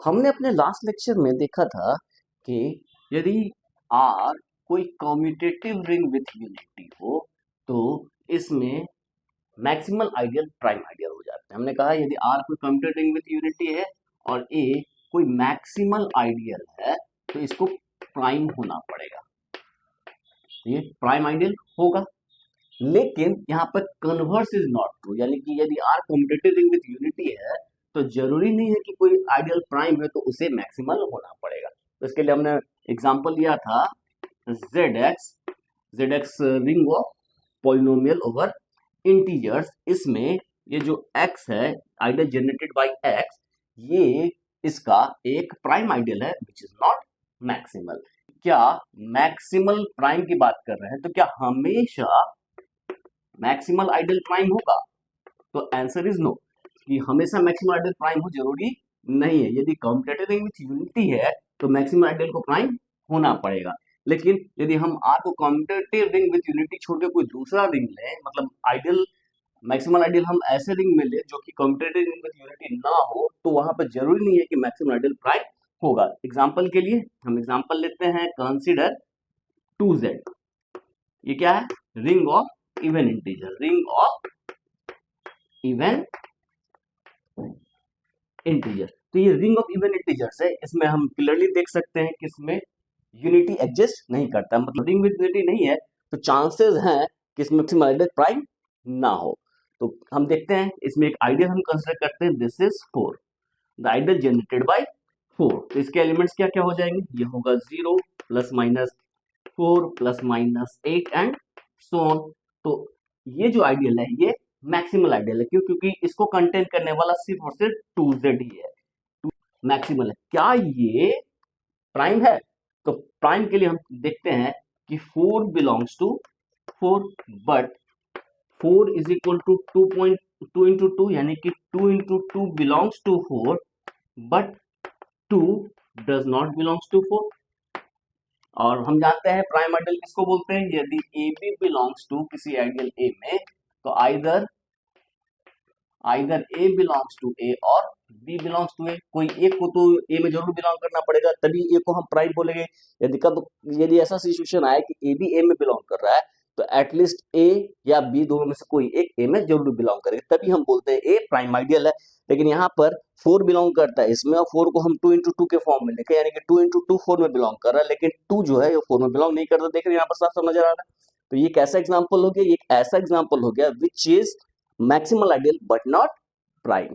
हमने अपने last lecture में देखा था कि यदि R कोई कम्यूटेटिव रिंग विथ यूनिटी हो तो इसमें मैक्सिमल आइडियल प्राइम आइडियल हो जाता है। हमने कहा यदि R कोई कम्यूटेटिव रिंग विथ यूनिटी है और A कोई मैक्सिमल आइडियल है तो इसको प्राइम होना पड़ेगा, ये प्राइम आइडियल होगा। लेकिन यहाँ पर कन्वर्स इज नॉट ट्रू, यानी कि यदि R commutative ring with unity है तो जरूरी नहीं है कि कोई आइडियल प्राइम है तो उसे मैक्सिमल होना पड़ेगा। तो इसके लिए हमने एग्जांपल लिया था ZX ring of polynomial over integers. इसमें ये जो x है आइडियल जनरेटेड बाय x, ये इसका एक प्राइम आइडियल है विच इज नॉट मैक्सिमल। क्या मैक्सिमल प्राइम की बात कर रहे हैं तो क्या हमेशा मैक्सिमल आइडियल प्राइम होगा? तो आंसर इज नो, कि हमेशा मैक्सिमल आइडियल प्राइम हो जरूरी नहीं है। यदि कम्यूटेटिव रिंग विथ यूनिटी है तो मैक्सिमल आइडियल को प्राइम होना पड़ेगा। लेकिन यदि हम R को कम्यूटेटिव रिंग विथ यूनिटी छोड़ के कोई दूसरा रिंग लें, मतलब आइडियल मैक्सिमल आइडियल हम ऐसे रिंग में ले जो कि कम्यूटेटिव रिंग विथ यूनिटी ना हो, तो वहां पर जरूरी नहीं है कि मैक्सिमल आइडियल प्राइम होगा। एग्जाम्पल के लिए हम एग्जाम्पल लेते हैं, कंसिडर 2Z। ये क्या है? Ring of even integer, ring of even integer. तो ये रिंग ऑफ इवन इंटीजर्स है, इसमें हम क्लियरली देख सकते हैं कि इसमें यूनिटी एग्जिस्ट नहीं करता, मतलब रिंग विद यूनिटी नहीं है तो चांसेस हैं कि इसमें मैक्सिमल आइडियल प्राइम ना हो। तो हम देखते हैं इसमें एक आइडियल हम कंसीडर करते हैं, this is 4, the ideal generated by 4। तो इसके एलिमेंट्स क्या क्या हो जाएंगे? ये होगा 0 plus minus 4 plus minus 8 and so on. तो ये जो आइडियल है ये मैक्सिमल आइडियल है, क्यों? क्योंकि इसको कंटेन करने वाला सिर्फ और सिर्फ 2Z ही है, मैक्सिमल है। क्या ये प्राइम है? तो प्राइम के लिए हम देखते हैं कि 4 belongs to 4, but 4 is equal to 2.2 into 2, यानी कि 2 into 2 belongs to 4, but 2 does not belongs to 4। और हम जानते हैं प्राइम आइडियल किसको बोलते हैं? यदि ए बी बिलोंग्स टू किसी आइडियल ए में, तो आइदर ए बिलोंग्स टू ए और बी बिलोंग्स टू ए। कोई एक को तो ए में जरूर बिलोंग करना पड़ेगा, तभी ए को हम प्राइम बोलेंगे। यदि ऐसा सिचुएशन आए कि ए भी ए में बिलोंग कर रहा है तो एटलीस्ट ए या बी दोनों में से कोई एक ए में जरूर बिलोंग करेगा, तभी हम बोलते हैं ए प्राइम आइडियल है। लेकिन यहाँ पर 4 बिलोंग करता है इसमें, और 4 को हम 2 इंटू 2 के फॉर्म में लिखे, यानी कि 2 इंटू 2 4 में बिलोंग कर रहा है, लेकिन 2 जो है वो 4 में बिलोंग नहीं करता। देख रहे हैं यहाँ पर साफ साफ नजर आ रहा है। तो ये कैसा एग्जाम्पल हो गया? ये एक ऐसा एग्जाम्पल हो गया which is maximal ideal but not prime.